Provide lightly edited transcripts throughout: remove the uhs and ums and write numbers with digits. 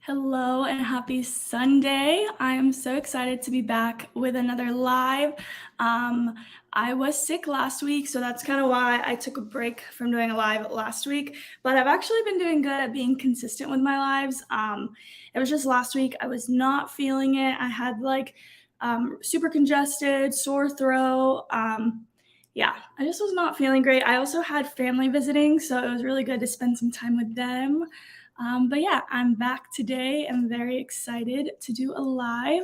Hello and happy Sunday. I am so excited to be back with another live. Um, I was sick last week, so that's kind of why I took a break from doing a live last week. But I've actually been doing good at being consistent with my lives. It was just last week, I was not feeling it. I had super congested, sore throat. Yeah, I just was not feeling great. I also had family visiting, so it was really good to spend some time with them. But yeah, I'm back today. I'm very excited to do a live.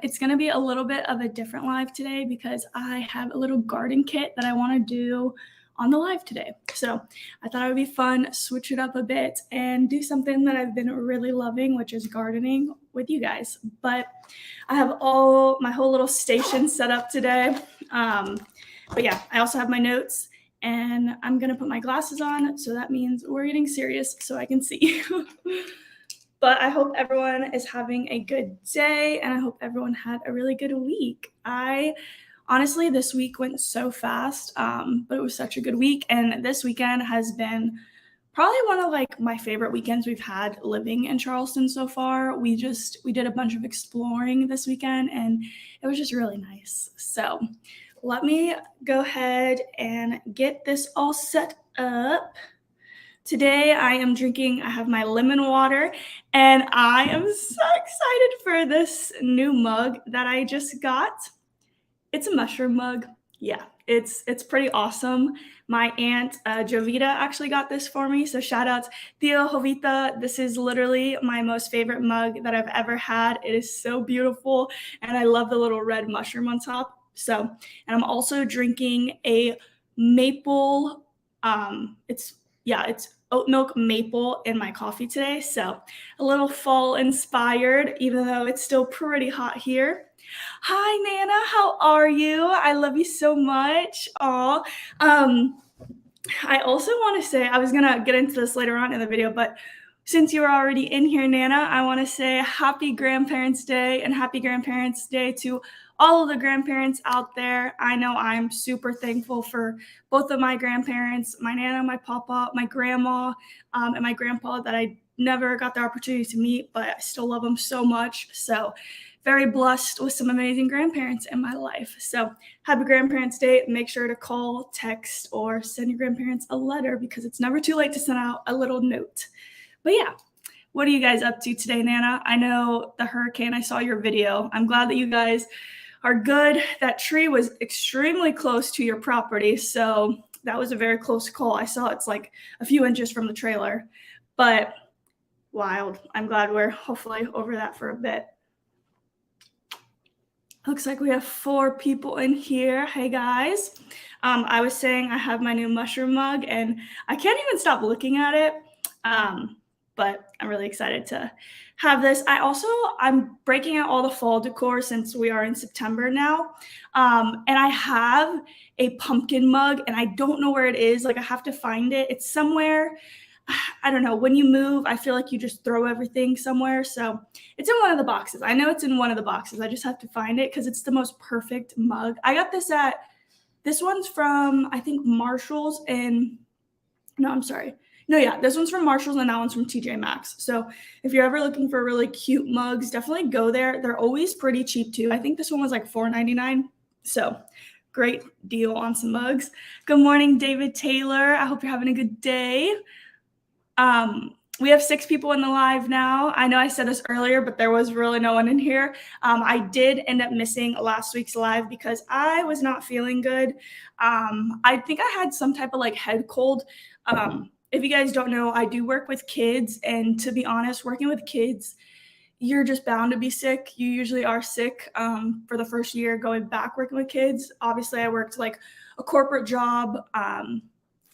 It's going to be a little bit of a different live today because I have a little garden kit that I want to do on the live today. So I thought it would be fun, switch it up a bit, and do something that I've been really loving, which is gardening with you guys. But I have all my whole little station set up today. But yeah, I also have my notes and I'm gonna put my glasses on, so that means we're getting serious so I can see. But I hope everyone is having a good day and I hope everyone had a really good week. Honestly, this week went so fast, but it was such a good week. And this weekend has been probably one of my favorite weekends we've had living in Charleston so far. We did a bunch of exploring this weekend and it was just really nice. So let me go ahead and get this all set up. Today I have my lemon water, and I am so excited for this new mug that I just got. It's a mushroom mug. Yeah, it's pretty awesome. My aunt Jovita actually got this for me, so shout out Tio Jovita. This is literally my most favorite mug that I've ever had. It is so beautiful, and I love the little red mushroom on top. So, and I'm also drinking a maple. It's oat milk maple in my coffee today. So a little fall inspired, even though it's still pretty hot here. Hi, Nana. How are you? I love you so much. Aw. I also want to say, I was going to get into this later on in the video, but since you are already in here, Nana, I want to say happy Grandparents' Day and happy Grandparents' Day to all of the grandparents out there. I know I'm super thankful for both of my grandparents, my Nana, my Papa, my grandma, and my grandpa that I never got the opportunity to meet, but I still love them so much. So very blessed with some amazing grandparents in my life. So happy Grandparents' Day. Make sure to call, text, or send your grandparents a letter because it's never too late to send out a little note. But yeah, what are you guys up to today, Nana? I know the hurricane, I saw your video. I'm glad that you guys are good. That tree was extremely close to your property, so that was a very close call. I saw it's like a few inches from the trailer, but wild. I'm glad we're hopefully over that for a bit. Looks like we have 4 people in here. Hey guys. I was saying I have my new mushroom mug and I can't even stop looking at it. But I'm really excited to have this. I'm breaking out all the fall decor since we are in September now. And I have a pumpkin mug and I don't know where it is. I have to find it. It's somewhere. I don't know. When you move, I feel like you just throw everything somewhere. So it's in one of the boxes. I know it's in one of the boxes. I just have to find it because it's the most perfect mug. I got this one's from, I think, Marshall's no, I'm sorry. No, yeah, this one's from Marshall's and that one's from TJ Maxx. So if you're ever looking for really cute mugs, definitely go there. They're always pretty cheap too. I think this one was like $4.99. So great deal on some mugs. Good morning, David Taylor. I hope you're having a good day. We have 6 people in the live now. I know I said this earlier, but there was really no one in here. I did end up missing last week's live because I was not feeling good. I think I had some type of head cold. If you guys don't know, I do work with kids, and to be honest, working with kids, you're just bound to be sick. You usually are sick for the first year going back working with kids. Obviously, I worked a corporate job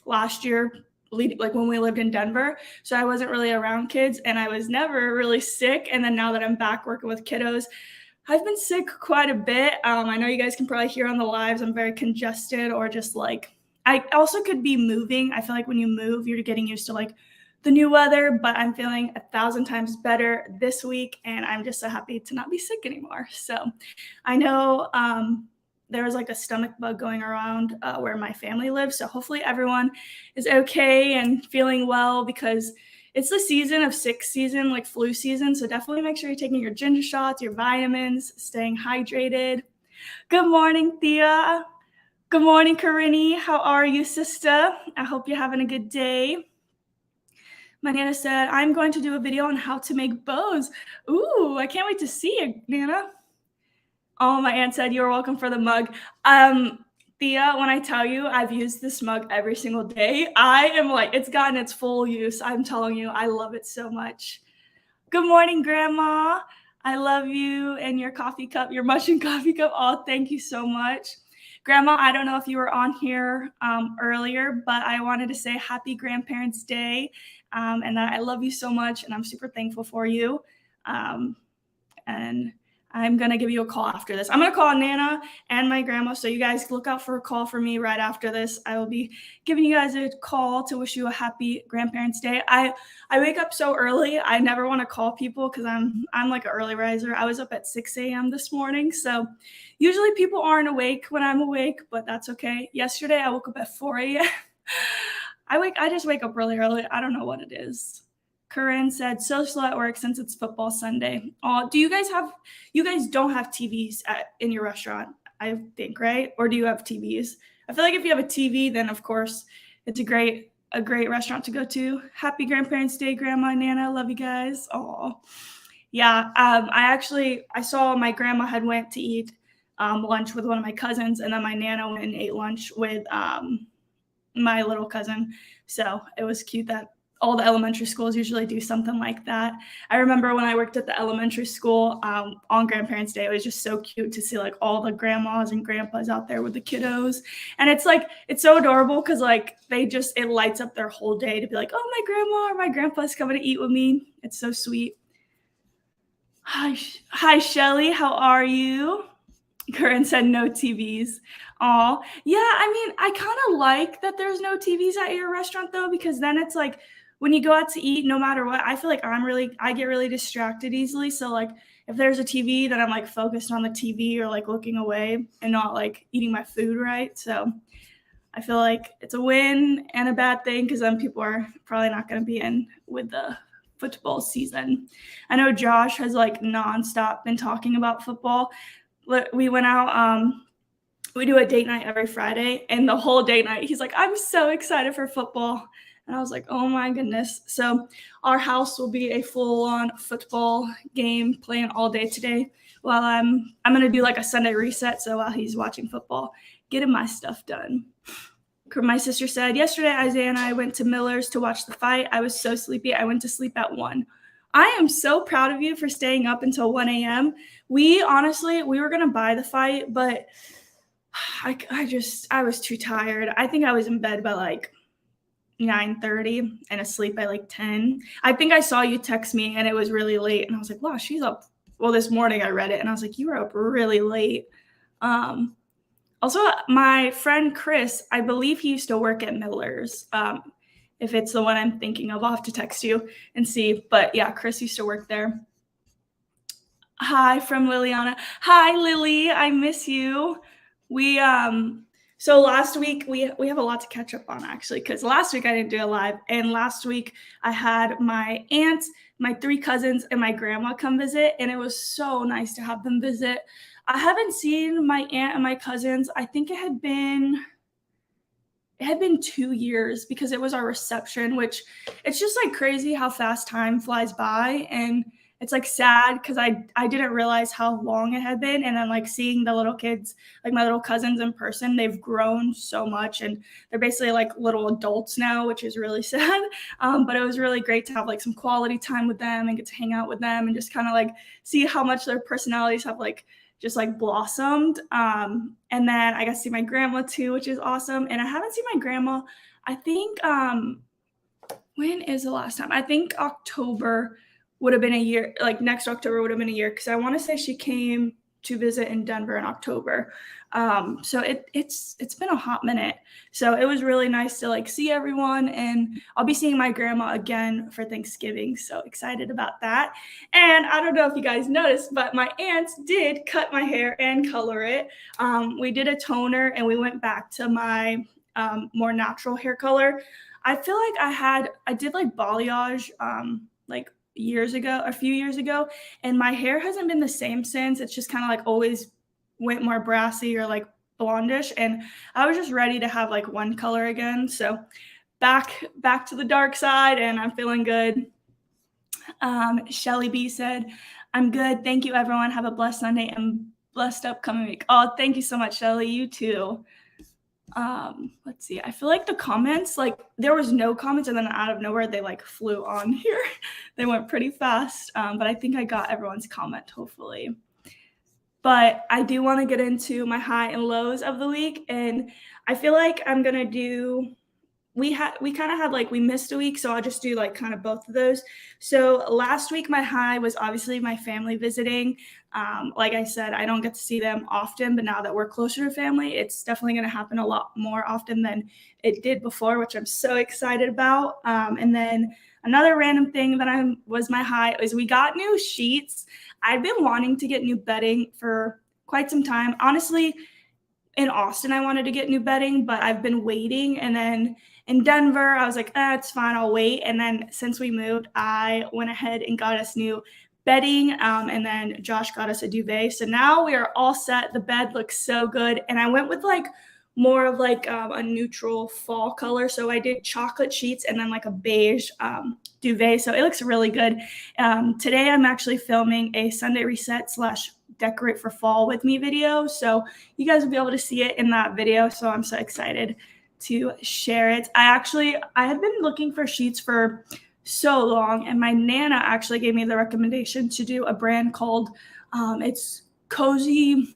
last year, when we lived in Denver. So I wasn't really around kids and I was never really sick. And then now that I'm back working with kiddos, I've been sick quite a bit. I know you guys can probably hear on the lives, I'm very congested or just I also could be moving. I feel like when you move, you're getting used to the new weather, but I'm feeling 1,000 times better this week. And I'm just so happy to not be sick anymore. So I know, there was a stomach bug going around where my family lives. So hopefully everyone is okay and feeling well because it's the season of sick season, like flu season. So definitely make sure you're taking your ginger shots, your vitamins, staying hydrated. Good morning, Thea. Good morning, Karini. How are you, sister? I hope you're having a good day. My Nana said, I'm going to do a video on how to make bows. Ooh, I can't wait to see it, Nana. Oh, my aunt said, you're welcome for the mug. Thea, when I tell you I've used this mug every single day, I am like, it's gotten its full use. I'm telling you, I love it so much. Good morning, Grandma. I love you and your coffee cup, your mushroom coffee cup. Oh, thank you so much. Grandma, I don't know if you were on here earlier, but I wanted to say happy Grandparents' Day and that I love you so much and I'm super thankful for you. And I'm going to give you a call after this. I'm going to call Nana and my grandma, so you guys look out for a call from me right after this. I will be giving you guys a call to wish you a happy Grandparents' Day. I wake up so early. I never want to call people because I'm like an early riser. I was up at 6 a.m. this morning, so usually people aren't awake when I'm awake, but that's okay. Yesterday, I woke up at 4 a.m. I just wake up really early. I don't know what it is. Corinne said, so slow at work since it's football Sunday. Do you guys don't have TVs in your restaurant, I think, right? Or do you have TVs? I feel like if you have a TV, then of course it's a great restaurant to go to. Happy Grandparents' Day, Grandma and Nana. Love you guys. Oh, yeah. I saw my grandma had went to eat lunch with one of my cousins, and then my Nana went and ate lunch with my little cousin. So it was cute that all the elementary schools usually do something like that. I remember when I worked at the elementary school on Grandparents' Day, it was just so cute to see like all the grandmas and grandpas out there with the kiddos. And it's so adorable because like it lights up their whole day to be like, oh, my grandma or my grandpa's coming to eat with me. It's so sweet. Hi, Shelly. How are you? Corinne said no TVs. Aw. Yeah, I mean, I kind of like that there's no TVs at your restaurant though, because then it's like, when you go out to eat, no matter what, I feel like I get really distracted easily. So like if there's a TV, then I'm like focused on the TV or like looking away and not like eating my food right. So I feel like it's a win and a bad thing because then people are probably not going to be in with the football season. I know Josh has like nonstop been talking about football. We went out, we do a date night every Friday, and the whole date night, he's like, I'm so excited for football. And I was like, oh my goodness. So our house will be a full-on football game playing all day today while I'm going to do like a Sunday reset. So while he's watching football, getting my stuff done. My sister said, yesterday, Isaiah and I went to Miller's to watch the fight. I was so sleepy. I went to sleep at 1. I am so proud of you for staying up until 1 a.m. We were going to buy the fight, but I was too tired. I think I was in bed by like 9:30 and asleep by like 10. I think I saw you text me and it was really late. And I was like, wow, she's up. Well, this morning I read it and I was like, you were up really late. Also, my friend Chris, I believe he used to work at Miller's. If it's the one I'm thinking of, I'll have to text you and see. But yeah, Chris used to work there. Hi from Liliana. Hi, Lily. I miss you. So last week we have a lot to catch up on actually, because last week I didn't do a live, and last week I had my aunt, my 3 cousins, and my grandma come visit, and it was so nice to have them visit. I haven't seen my aunt and my cousins. I think it had been 2 years because it was our reception, which it's just like crazy how fast time flies by, and it's like sad because I didn't realize how long it had been. And then like seeing the little kids, like my little cousins in person, they've grown so much and they're basically like little adults now, which is really sad. But it was really great to have like some quality time with them and get to hang out with them and just kind of like see how much their personalities have like just like blossomed. And then I got to see my grandma too, which is awesome. And I haven't seen my grandma, I think, when is the last time? I think October would have been a year, like next October would have been a year, because I want to say she came to visit in Denver in October. So it's been a hot minute. So it was really nice to like see everyone, and I'll be seeing my grandma again for Thanksgiving. So excited about that. And I don't know if you guys noticed, but my aunts did cut my hair and color it. We did a toner and we went back to my more natural hair color. I feel like I did like balayage like a few years ago, and my hair hasn't been the same since. It's just kind of like always went more brassy or like blondish, and I was just ready to have like one color again. So back to the dark side, and I'm feeling good. Shelly B said, "I'm good. Thank you, everyone. Have a blessed Sunday and blessed upcoming week." Oh, thank you so much, Shelly. You too. Let's see. I feel like the comments, like there was no comments, and then out of nowhere they like flew on here. They went pretty fast. But I think I got everyone's comment, hopefully. But I do want to get into my high and lows of the week, and I feel like I'm gonna do we kind of had like we missed a week, so I'll just do like kind of both of those. So last week my high was obviously my family visiting. Like I said, I don't get to see them often, but now that we're closer to family, it's definitely going to happen a lot more often than it did before, which I'm so excited about. And then another random thing that was my high is we got new sheets. I've been wanting to get new bedding for quite some time. Honestly, in Austin, I wanted to get new bedding, but I've been waiting. And then in Denver, I was like, it's fine, I'll wait. And then since we moved, I went ahead and got us new bedding. And then Josh got us a duvet. So now we are all set. The bed looks so good. And I went with like more of like a neutral fall color. So I did chocolate sheets and then like a beige duvet. So it looks really good. Today I'm actually filming a Sunday reset / decorate for fall with me video. So you guys will be able to see it in that video. So I'm so excited to share it. I have been looking for sheets for so long, and my Nana actually gave me the recommendation to do a brand called it's Cozy.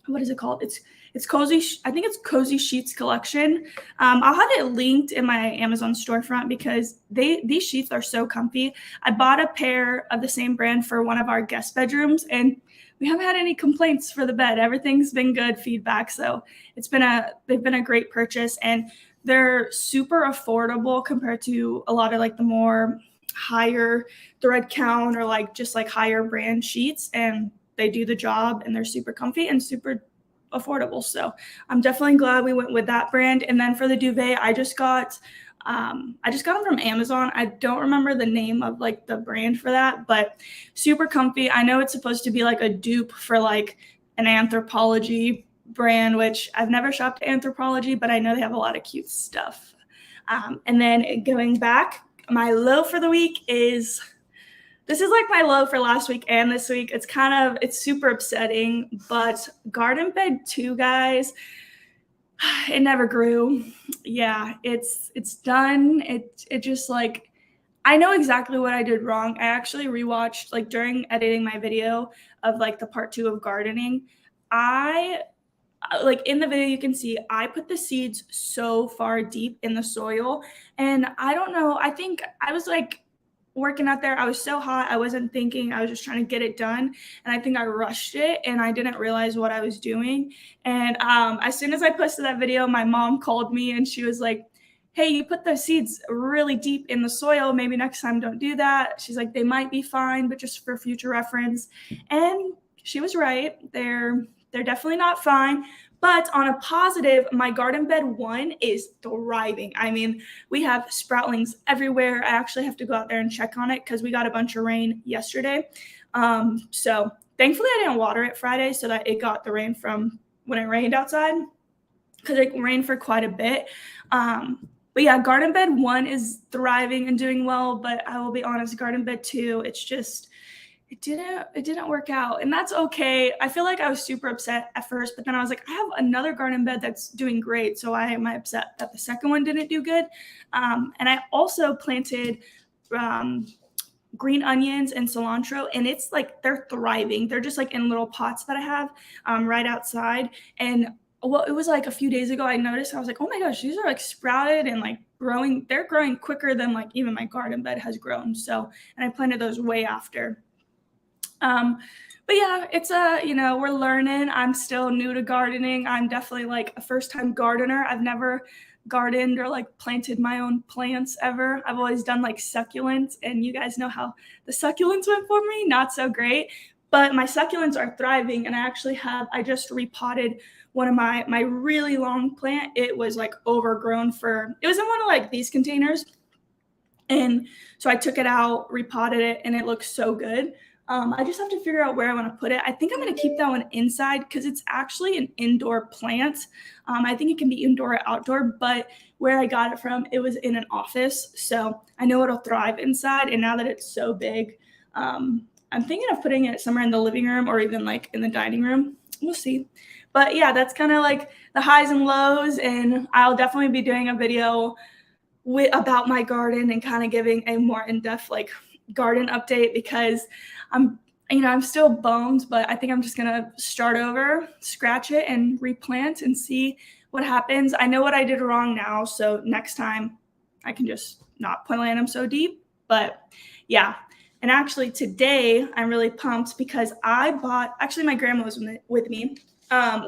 What is it called? It's Cozy. I think it's Cozy Sheets Collection. I'll have it linked in my Amazon storefront because these sheets are so comfy. I bought a pair of the same brand for one of our guest bedrooms, and we haven't had any complaints for the bed. Everything's been good feedback. So they've been a great purchase, and they're super affordable compared to a lot of like the more higher thread count or like just like higher brand sheets. And they do the job, and they're super comfy and super affordable. So I'm definitely glad we went with that brand. And then for the duvet, I just got them from Amazon. I don't remember the name of like the brand for that, but super comfy. I know it's supposed to be like a dupe for like an Anthropologie brand, which I've never shopped at Anthropologie, but I know they have a lot of cute stuff. And then going back, my low for the week is, this is like my low for last week and this week. It's super upsetting, but garden bed 2, guys, it never grew. Yeah, it's done. It just like, I know exactly what I did wrong. I actually rewatched like during editing my video of like the part 2 of gardening. I like in the video you can see I put the seeds so far deep in the soil, and I don't know, I think I was like working out there. I was so hot. I wasn't thinking. I was just trying to get it done. And I think I rushed it, and I didn't realize what I was doing. And as soon as I posted that video, my mom called me and she was like, "Hey, you put the seeds really deep in the soil. Maybe next time don't do that." She's like, "They might be fine, but just for future reference." And she was right. They're definitely not fine. But on a positive, my garden bed 1 is thriving. I mean, we have sproutlings everywhere. I actually have to go out there and check on it because we got a bunch of rain yesterday. So thankfully I didn't water it Friday so that it got the rain from when it rained outside, because it rained for quite a bit. But yeah, garden bed 1 is thriving and doing well, but I will be honest, garden bed 2, it's just, it didn't work out, and that's okay. I feel like I was super upset at first, but then I was like, I have another garden bed that's doing great, so why am I upset that the second one didn't do good? And I also planted green onions and cilantro, and it's like they're thriving. They're just like in little pots that I have right outside. And well, it was like a few days ago I noticed, I was like, oh my gosh, these are like sprouted and like growing. They're growing quicker than like even my garden bed has grown. So, and I planted those way after. But yeah, it's we're learning. I'm still new to gardening. I'm definitely like a first-time gardener. I've never gardened or like planted my own plants ever. I've always done like succulents, and you guys know how the succulents went for me. Not so great. But my succulents are thriving, and I just repotted one of my really long plant. It was like overgrown it was in one of like these containers. And so I took it out, repotted it, and it looks so good. I just have to figure out where I want to put it. I think I'm going to keep that one inside because it's actually an indoor plant. I think it can be indoor or outdoor, but where I got it from, it was in an office. So I know it'll thrive inside. And now that it's so big, I'm thinking of putting it somewhere in the living room or even like in the dining room. We'll see. But yeah, that's kind of like the highs and lows. And I'll definitely be doing a video about my garden and kind of giving a more in-depth like garden update because I'm still bummed, but I think I'm just gonna start over, scratch it, and replant and see what happens. I know what I did wrong now, so next time I can just not plant them so deep. But yeah, and actually today I'm really pumped because my grandma was with me.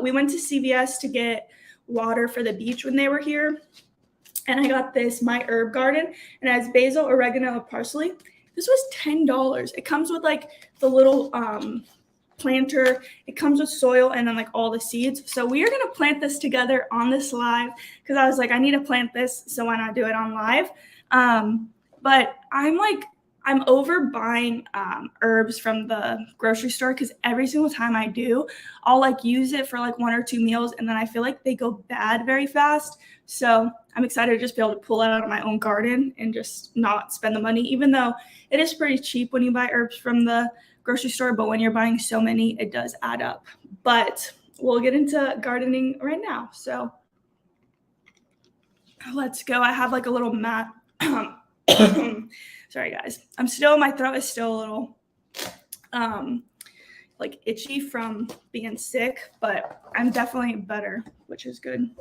We went to CVS to get water for the beach when they were here. And I got this My Herb Garden, and it has basil, oregano, and parsley. This was $10. It comes with like the little planter. It comes with soil and then like all the seeds. So we are gonna plant this together on this live because I was like, I need to plant this, so why not do it on live? But I'm over buying herbs from the grocery store because every single time I do, I'll like use it for like 1 or 2 meals, and then I feel like they go bad very fast. So I'm excited to just be able to pull it out of my own garden and just not spend the money, even though it is pretty cheap when you buy herbs from the grocery store. But when you're buying so many, it does add up. But we'll get into gardening right now. So let's go. I have like a little mat. Sorry, guys. My throat is still a little like itchy from being sick, but I'm definitely better, which is good.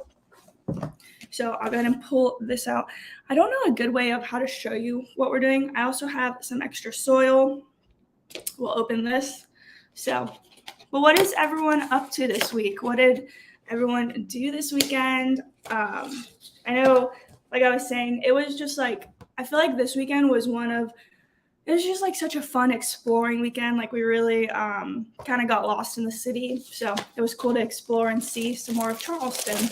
So I'll go ahead and pull this out. I don't know a good way of how to show you what we're doing. I also have some extra soil. We'll open this. So, but what is everyone up to this week? What did everyone do this weekend? I know, like I was saying, it was just like, I feel like this weekend was it was just like such a fun exploring weekend. Like we really kind of got lost in the city. So it was cool to explore and see some more of Charleston.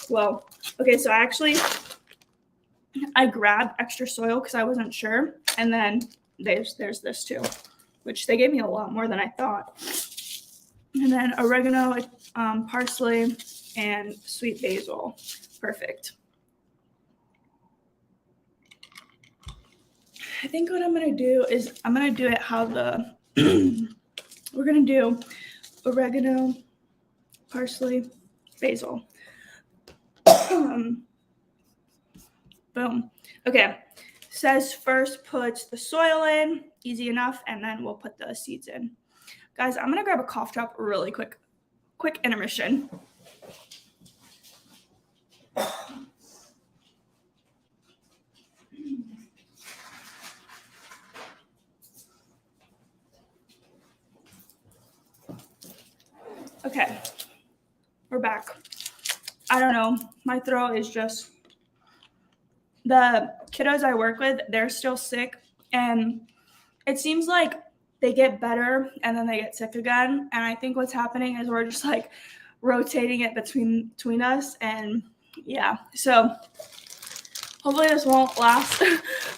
Well, okay, so I grabbed extra soil because I wasn't sure. And then there's this too, which they gave me a lot more than I thought. And then oregano, parsley, and sweet basil. Perfect. I think what I'm going to do is I'm going to do it how we're going to do oregano, parsley, basil. Boom. Okay. Says first put the soil in, easy enough, and then we'll put the seeds in. Guys, I'm going to grab a cough drop really quick. Quick intermission. Okay, we're back. I don't know. My throat is just, the kiddos I work with, they're still sick. And it seems like they get better and then they get sick again. And I think what's happening is we're just like rotating it between us. And yeah, so hopefully this won't last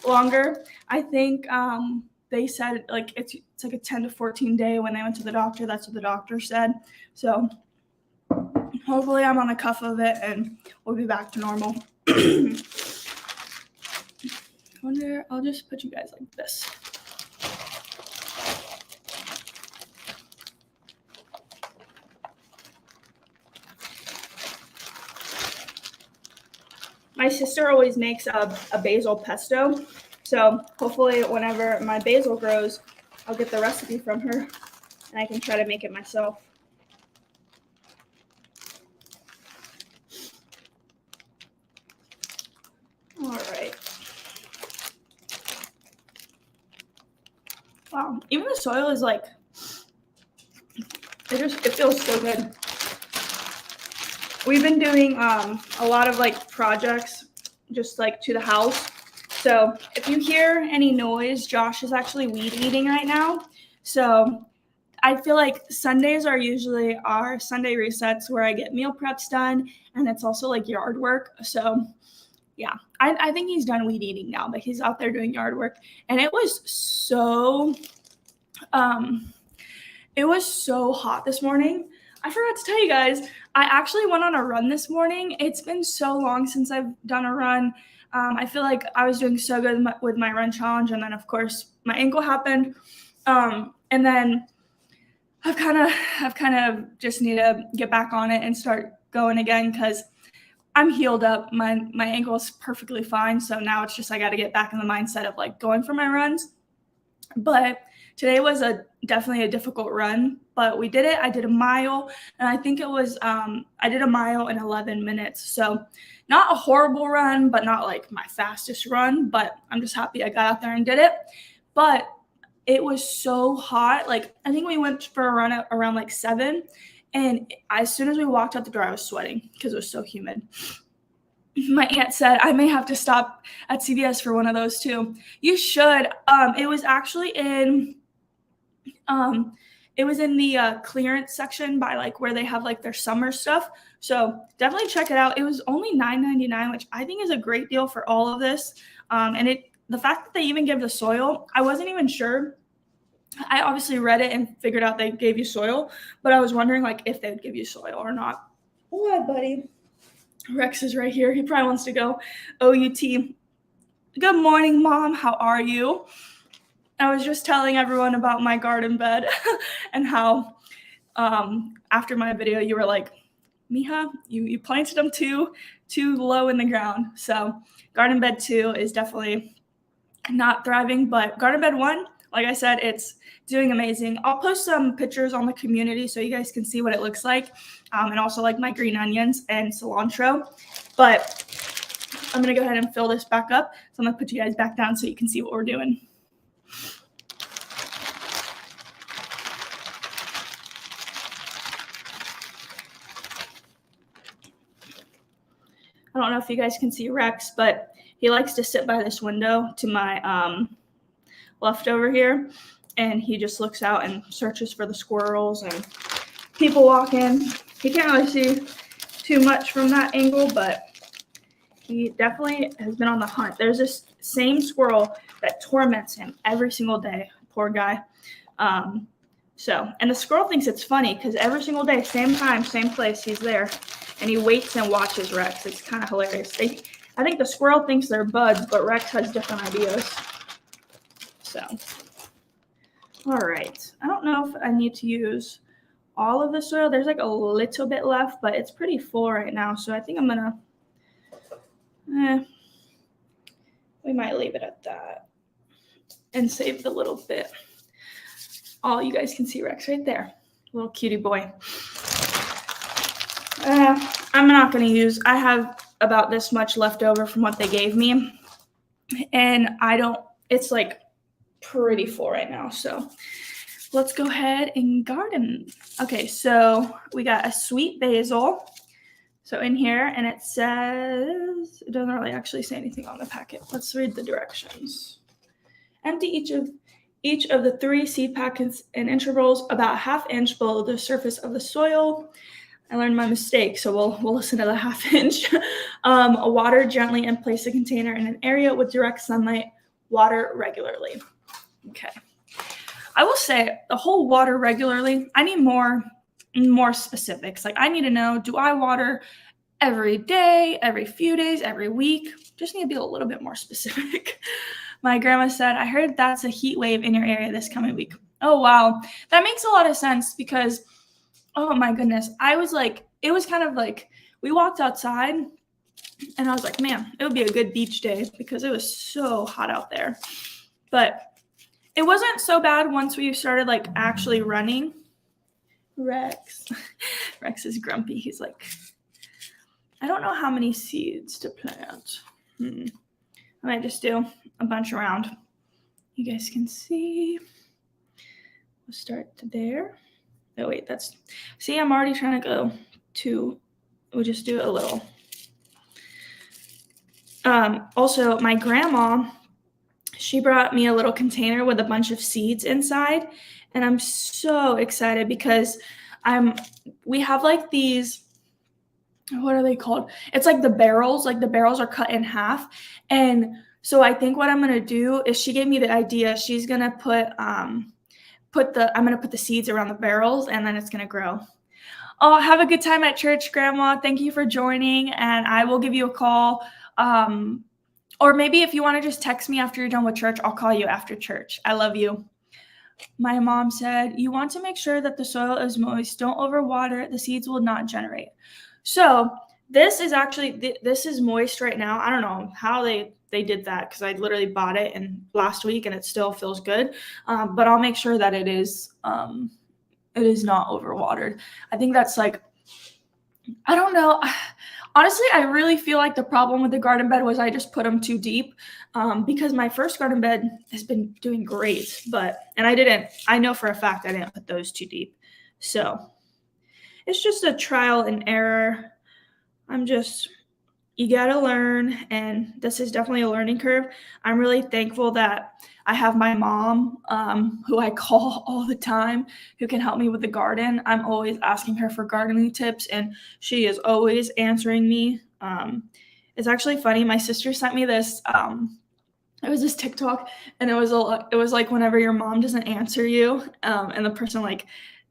longer. I think they said like it's like a 10 to 14 day when they went to the doctor. That's what the doctor said. So hopefully I'm on the cuff of it and we'll be back to normal. I'll just put you guys like this. My sister always makes a basil pesto. So hopefully whenever my basil grows, I'll get the recipe from her and I can try to make it myself. All right. Wow, even the soil is like, it feels so good. We've been doing a lot of like projects just like to the house. So if you hear any noise, Josh is actually weed eating right now. So I feel like Sundays are usually our Sunday resets where I get meal preps done, and it's also like yard work. So yeah, I think he's done weed eating now, but he's out there doing yard work. And it was so hot this morning. I forgot to tell you guys, I actually went on a run this morning. It's been so long since I've done a run. I feel like I was doing so good with my run challenge, and then of course my ankle happened, and then I've kind of just need to get back on it and start going again because I'm healed up. My ankle is perfectly fine. So now it's just I got to get back in the mindset of like going for my runs. But today was definitely a difficult run, but we did it. I did a mile, and I think it was I did a mile in 11 minutes. So not a horrible run, but not like my fastest run. But I'm just happy I got out there and did it. But it was so hot. Like I think we went for a run at around like 7, and as soon as we walked out the door, I was sweating because it was so humid. My aunt said I may have to stop at CVS for one of those too. You should. It was actually in the clearance section by like where they have like their summer stuff. So definitely check it out. It was only $9.99, which I think is a great deal for all of this. And the fact that they even give the soil, I wasn't even sure. I obviously read it and figured out they gave you soil, but I was wondering like if they would give you soil or not. What, buddy? Rex is right here. He probably wants to go OUT. Good morning, Mom. How are you? I was just telling everyone about my garden bed and how after my video you were like, Mija, you planted them too low in the ground. So garden bed 2 is definitely not thriving, but garden bed 1, like I said, it's doing amazing. I'll post some pictures on the community so you guys can see what it looks like, and also like my green onions and cilantro. But I'm going to go ahead and fill this back up. So I'm going to put you guys back down so you can see what we're doing. I don't know if you guys can see Rex, but he likes to sit by this window to my left over here, and he just looks out and searches for the squirrels and people walking. He can't really see too much from that angle, but he definitely has been on the hunt. There's this same squirrel that torments him every single day. Poor guy. And the squirrel thinks it's funny because every single day, same time, same place, he's there. And he waits and watches Rex. It's kind of hilarious. I think the squirrel thinks they're buds, but Rex has different ideas. So, all right. I don't know if I need to use all of the soil. There's like a little bit left, but it's pretty full right now. So I think I'm going to, we might leave it at that and save the little bit. Oh, you guys can see Rex right there. Little cutie boy. I'm not going to use, I have about this much left over from what they gave me. And it's like pretty full right now. So let's go ahead and garden. Okay, so we got a sweet basil. So in here, and it says, it doesn't really actually say anything on the packet. Let's read the directions. Empty each of the 3 seed packets in intervals about 1/2 inch below the surface of the soil. I learned my mistake, so we'll listen to the 1/2 inch. Water gently and place the container in an area with direct sunlight. Water regularly. Okay. I will say the whole water regularly, I need more specifics. Like I need to know, do I water every day, every few days, every week? Just need to be a little bit more specific. My grandma said, I heard that's a heat wave in your area this coming week. Oh, wow. That makes a lot of sense because, oh my goodness. It was kind of like, we walked outside and I was like, man, it would be a good beach day because it was so hot out there. But it wasn't so bad once we started like actually running. Rex is grumpy. He's like, I don't know how many seeds to plant. I might just do a bunch around. You guys can see. We'll start to there. Oh, wait, see, I'm already trying to go we'll just do a little. Also, my grandma, she brought me a little container with a bunch of seeds inside, and I'm so excited because I'm we have like these, what are they called? It's like the barrels are cut in half. And so I think what I'm gonna do is, she gave me the idea. She's gonna I'm gonna put the seeds around the barrels, and then it's gonna grow. Oh, have a good time at church, Grandma. Thank you for joining, and I will give you a call. Um, or maybe if you want to just text me after you're done with church, I'll call you after church. I love you. My mom said, you want to make sure that the soil is moist. Don't overwater it. The seeds will not generate. So this is actually, this is moist right now. I don't know how they did that, because I literally bought it last week and it still feels good. But I'll make sure that it is not overwatered. I think that's like, I don't know. Honestly, I really feel like the problem with the garden bed was I just put them too deep, because my first garden bed has been doing great, I know for a fact I didn't put those too deep. So it's just a trial and error. You got to learn, and this is definitely a learning curve. I'm really thankful that I have my mom, who I call all the time, who can help me with the garden. I'm always asking her for gardening tips, and she is always answering me. It's actually funny. My sister sent me this. It was this TikTok, and it was like whenever your mom doesn't answer you, and the person like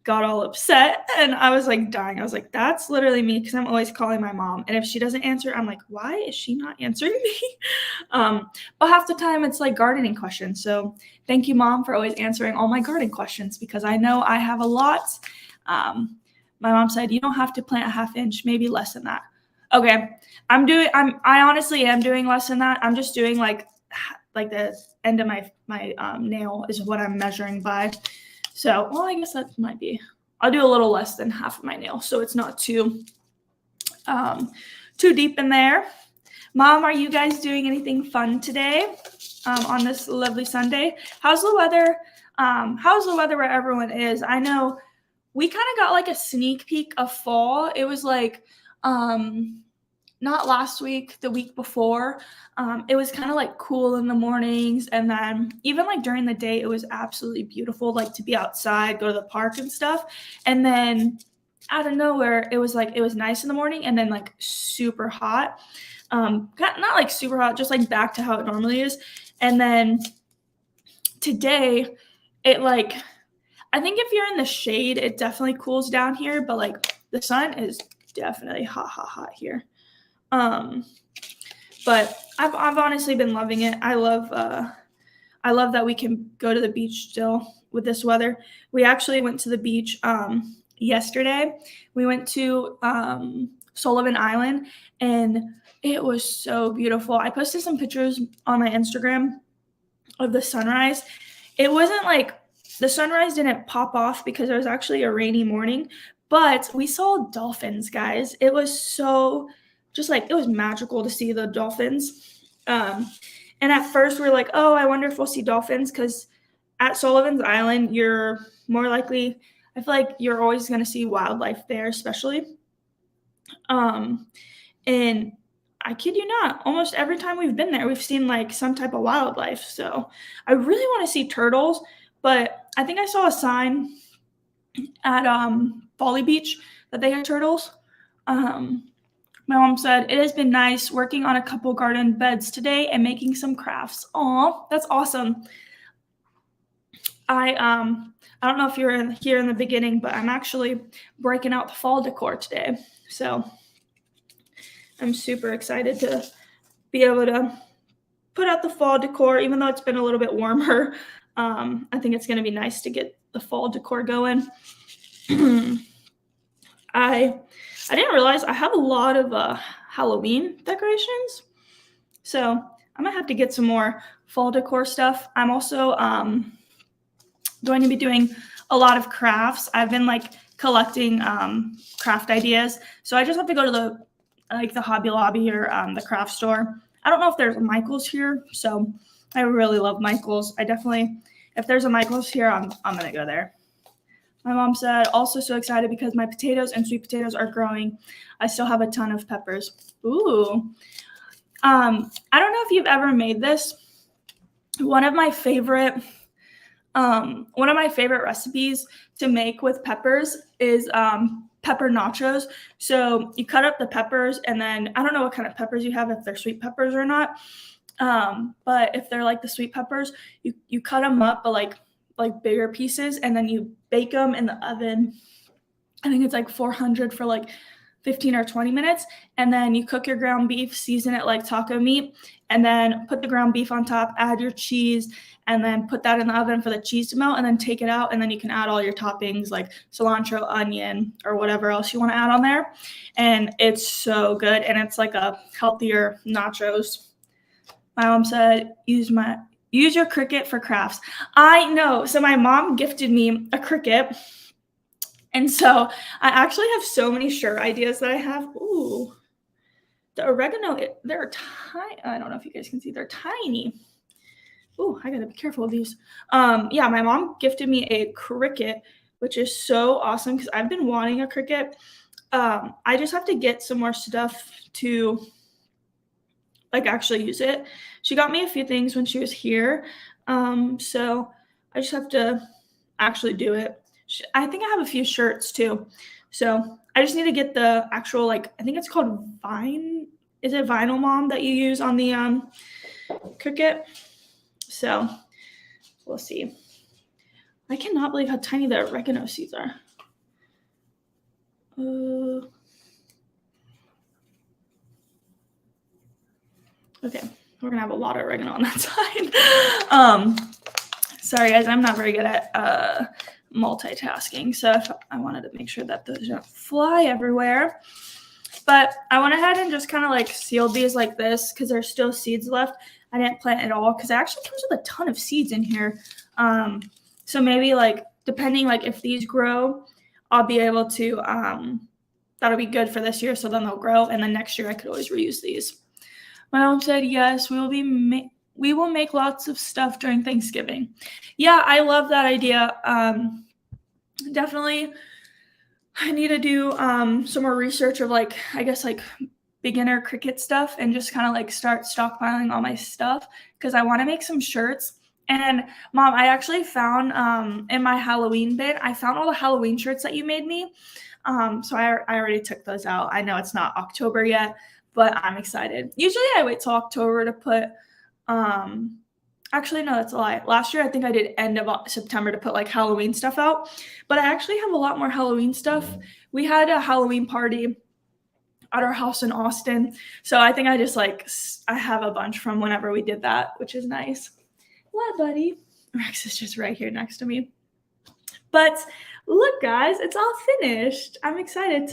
got all upset, and I was like dying. I was like, that's literally me, because I'm always calling my mom, and if she doesn't answer, I'm like, why is she not answering me? But half the time it's like gardening questions. So thank you, Mom, for always answering all my garden questions, because I know I have a lot. My mom said, you don't have to plant a ½ inch, maybe less than that. Okay, I honestly am doing less than that. I'm just doing like the end of my nail is what I'm measuring by. So, well, I guess that might be, I'll do a little less than half of my nail, so it's not too deep in there. Mom, are you guys doing anything fun today on this lovely Sunday? How's the weather? How's the weather where everyone is? I know we kind of got like a sneak peek of fall. It was like, not last week, the week before. It was kind of like cool in the mornings, and then even like during the day, it was absolutely beautiful, like to be outside, go to the park and stuff. And then out of nowhere, it was nice in the morning, and then like super hot. Not like super hot, just like back to how it normally is. And then today, I think if you're in the shade, it definitely cools down here, but like the sun is definitely hot here. But I've honestly been loving it. I love that we can go to the beach still with this weather. We actually went to the beach yesterday. We went to Sullivan Island, and it was so beautiful. I posted some pictures on my Instagram of the sunrise. It wasn't like, the sunrise didn't pop off because it was actually a rainy morning, but we saw dolphins, guys. It was so it was magical to see the dolphins. And at first we were like, oh, I wonder if we'll see dolphins, because at Sullivan's Island, you're more likely, I feel like you're always going to see wildlife there, especially. And I kid you not, almost every time we've been there, we've seen like some type of wildlife. So I really want to see turtles, but I think I saw a sign at Folly Beach that they had turtles. My mom said, it has been nice working on a couple garden beds today and making some crafts. Aw, that's awesome. I don't know if you were here in the beginning, but I'm actually breaking out the fall decor today. So I'm super excited to be able to put out the fall decor, even though it's been a little bit warmer. I think it's going to be nice to get the fall decor going. I didn't realize I have a lot of Halloween decorations, so I'm gonna have to get some more fall decor stuff. I'm also going to be doing a lot of crafts. I've been like collecting craft ideas, so I just have to go to the Hobby Lobby or the craft store. I don't know if there's a Michael's here, so I really love Michael's. If there's a Michael's here, I'm gonna go there. My mom said, also so excited because my potatoes and sweet potatoes are growing. I still have a ton of peppers. Ooh. I don't know if you've ever made this. One of my favorite recipes to make with peppers is pepper nachos. So you cut up the peppers, and then I don't know what kind of peppers you have, if they're sweet peppers or not. But if they're like the sweet peppers, you cut them up, but like bigger pieces, and then you bake them in the oven. I think it's like 400 for like 15 or 20 minutes. And then you cook your ground beef, season it like taco meat, and then put the ground beef on top, add your cheese, and then put that in the oven for the cheese to melt, and then take it out. And then you can add all your toppings like cilantro, onion, or whatever else you want to add on there. And it's so good. And it's like a healthier nachos. My mom said, use your Cricut for crafts. I know. So my mom gifted me a Cricut. And so I actually have so many shirt ideas that I have. Ooh, the oregano, they're tiny. I don't know if you guys can see, they're tiny. Ooh, I gotta be careful with these. Yeah, my mom gifted me a Cricut, which is so awesome because I've been wanting a Cricut. I just have to get some more stuff to like actually use it. She got me a few things when she was here. So I just have to actually do it. I think I have a few shirts too. So I just need to get the actual, like, I think it's called Vine. Is it Vinyl Mom that you use on the Cricut? So we'll see. I cannot believe how tiny the oregano seeds are. Okay, we're gonna have a lot of oregano on that side. Sorry guys, I'm not very good at multitasking, so I wanted to make sure that those don't fly everywhere. But I went ahead and just kind of like sealed these like this because there's still seeds left. I didn't plant it all because it actually comes with a ton of seeds in here. So maybe like depending like if these grow, I'll be able to that'll be good for this year, so then they'll grow, and then next year I could always reuse these. My mom said yes, we will make lots of stuff during Thanksgiving. Yeah, I love that idea. Definitely, I need to do some more research of like, I guess like beginner Cricut stuff and just kind of like start stockpiling all my stuff because I want to make some shirts. And Mom, I actually found in my Halloween bin, I found all the Halloween shirts that you made me. So I already took those out. I know it's not October yet, but I'm excited. Usually I wait till October to put actually, no, that's a lie. Last year, I think I did end of September to put like Halloween stuff out, but I actually have a lot more Halloween stuff. We had a Halloween party at our house in Austin. So I think I just like, I have a bunch from whenever we did that, which is nice. What, buddy? Rex is just right here next to me. But look, guys, it's all finished. I'm excited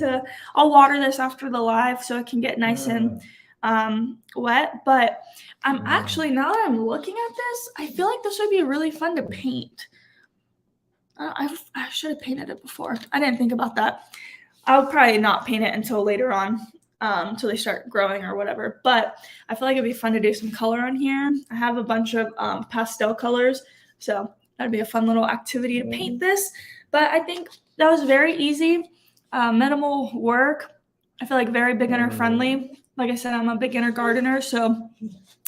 I'll water this after the live so it can get nice and wet. But I'm actually, now that I'm looking at this, I feel like this would be really fun to paint. I should have painted it before. I didn't think about that. I'll probably not paint it until later on, until they start growing or whatever. But I feel like it'd be fun to do some color on here. I have a bunch of pastel colors, so that'd be a fun little activity to paint this. But I think that was very easy, minimal work. I feel like very beginner friendly. Like I said, I'm a beginner gardener, so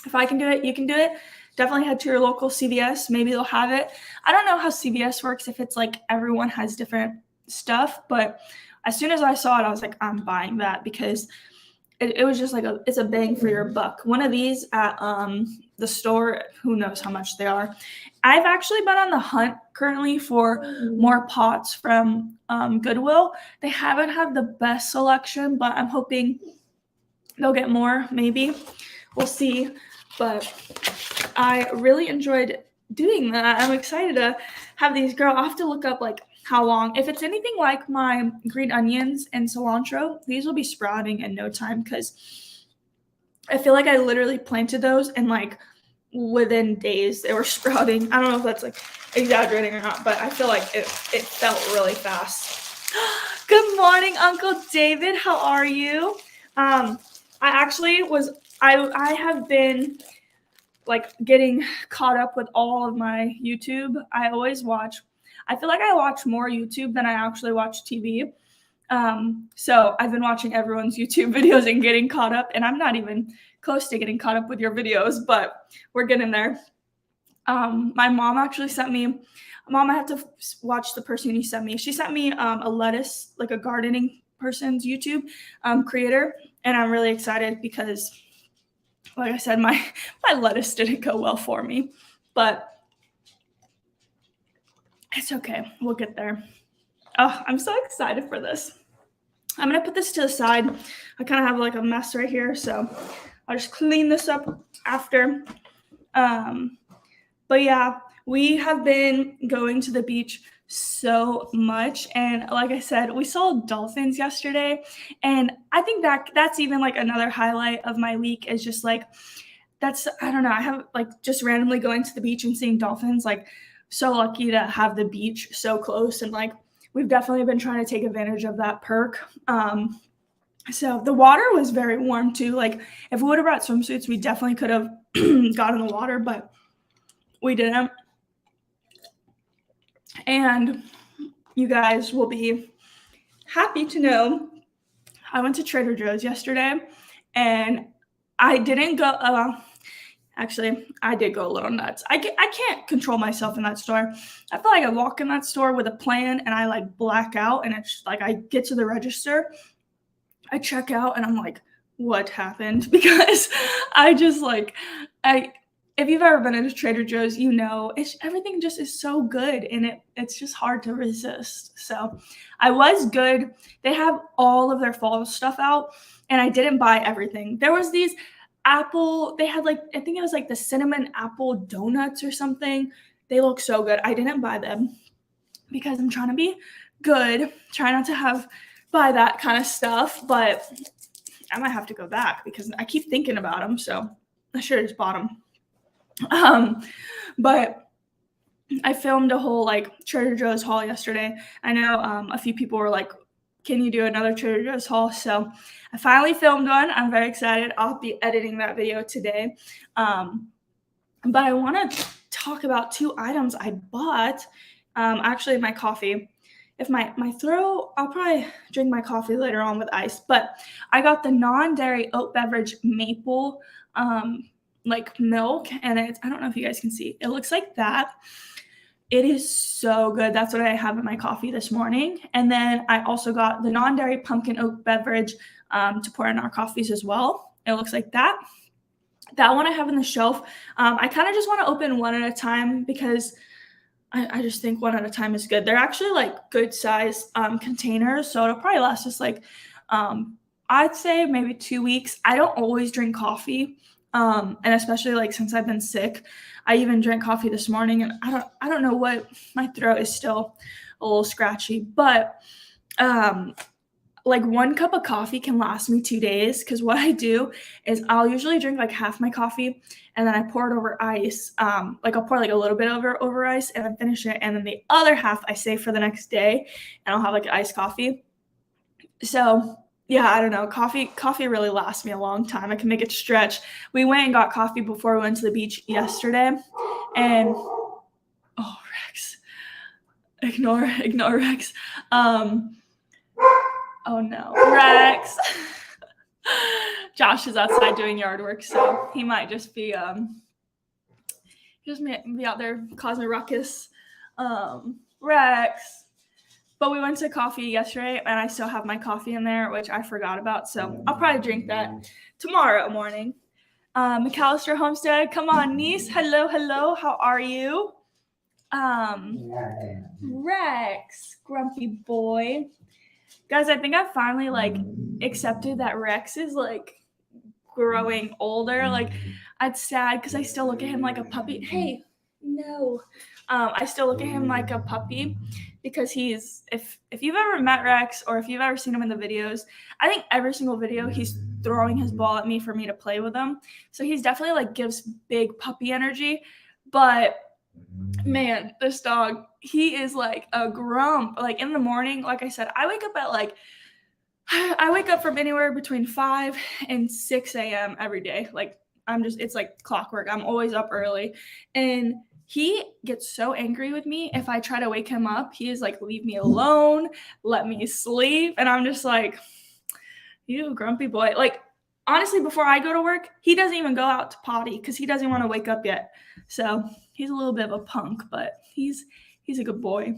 if I can do it, you can do it. Definitely head to your local CVS. Maybe they'll have it. I don't know how CVS works, if it's like everyone has different stuff, but as soon as I saw it, I was like, I'm buying that because it was just like it's a bang for your buck. One of these at the store, who knows how much they are. I've actually been on the hunt currently for more pots from Goodwill. They haven't had the best selection, but I'm hoping they'll get more, maybe. We'll see. But I really enjoyed doing that. I'm excited to have these grow. I'll have to look up like how long. If it's anything like my green onions and cilantro, these will be sprouting in no time because I feel like I literally planted those and like within days they were sprouting. I don't know if that's like exaggerating or not, but I feel like it felt really fast. Good morning, Uncle David. How are you? I have been like getting caught up with all of my YouTube. I feel like I watch more YouTube than I actually watch TV. So I've been watching everyone's YouTube videos and getting caught up, and I'm not even close to getting caught up with your videos, but we're getting there. My mom actually sent me, Mom, I have to watch the person you sent me. She sent me a lettuce, like a gardening person's YouTube creator. And I'm really excited because, like I said, my lettuce didn't go well for me, but it's okay. We'll get there. Oh, I'm so excited for this. I'm going to put this to the side. I kind of have like a mess right here, so I'll just clean this up after. But yeah, we have been going to the beach so much. And like I said, we saw dolphins yesterday. And I think that's even like another highlight of my week is just like, I don't know, I have like just randomly going to the beach and seeing dolphins, like so lucky to have the beach so close. And like, we've definitely been trying to take advantage of that perk. So the water was very warm too. Like if we would have brought swimsuits, we definitely could have got in the water, but we didn't. And you guys will be happy to know I went to Trader Joe's yesterday and I didn't go, actually, I did go a little nuts. I can't control myself in that store. I feel like I walk in that store with a plan and I like black out and it's like I get to the register, I check out and I'm like, what happened? Because I just like, if you've ever been into Trader Joe's, you know, everything just is so good and it's just hard to resist. So I was good. They have all of their fall stuff out and I didn't buy everything. There was these they had like, I think it was like the cinnamon apple donuts or something. They look so good. I didn't buy them because I'm trying to be good, try not to buy that kind of stuff, but I might have to go back because I keep thinking about them. So I should have just bought them. But I filmed a whole like Trader Joe's haul yesterday. I know a few people were like, can you do another Trader Joe's haul? So I finally filmed one. I'm very excited. I'll be editing that video today. But I want to talk about 2 items I bought. Actually, my coffee. If my throat, I'll probably drink my coffee later on with ice. But I got the non-dairy oat beverage maple like milk, and I don't know if you guys can see. It looks like that. It is so good. That's what I have in my coffee this morning. And then I also got the non-dairy pumpkin oat beverage to pour in our coffees as well. It looks like that. That one I have on the shelf. I kind of just want to open one at a time because I just think one at a time is good. They're actually like good size containers, so it'll probably last us like I'd say maybe 2 weeks. I don't always drink coffee. And especially like since I've been sick, I even drank coffee this morning and I don't know what, my throat is still a little scratchy, but like 1 cup of coffee can last me 2 days. Cause what I do is I'll usually drink like half my coffee and then I pour it over ice. Like I'll pour like a little bit over ice and then finish it. And then the other half I save for the next day and I'll have like iced coffee. So yeah, I don't know. Coffee really lasts me a long time. I can make it stretch. We went and got coffee before we went to the beach yesterday. And oh, Rex. Ignore Rex. Oh no, Rex. Josh is outside doing yard work, so he might just be out there causing a ruckus. Rex. But we went to coffee yesterday, and I still have my coffee in there, which I forgot about. So I'll probably drink that tomorrow morning. McAllister Homestead, come on, niece. Hello. How are you? Rex, grumpy boy. Guys, I think I finally like accepted that Rex is like growing older. Like, it's sad because I still look at him like a puppy. Hey, no. I still look at him like a puppy because he's, if you've ever met Rex or if you've ever seen him in the videos, I think every single video he's throwing his ball at me for me to play with him. So he's definitely like gives big puppy energy, but man, this dog, he is like a grump. Like in the morning, like I said, I wake up from anywhere between 5 and 6 a.m. every day. Like it's like clockwork. I'm always up early and he gets so angry with me if I try to wake him up. He is like, leave me alone, let me sleep. And I'm just like, you grumpy boy. Like, honestly, before I go to work, he doesn't even go out to potty because he doesn't want to wake up yet. So he's a little bit of a punk, but he's a good boy.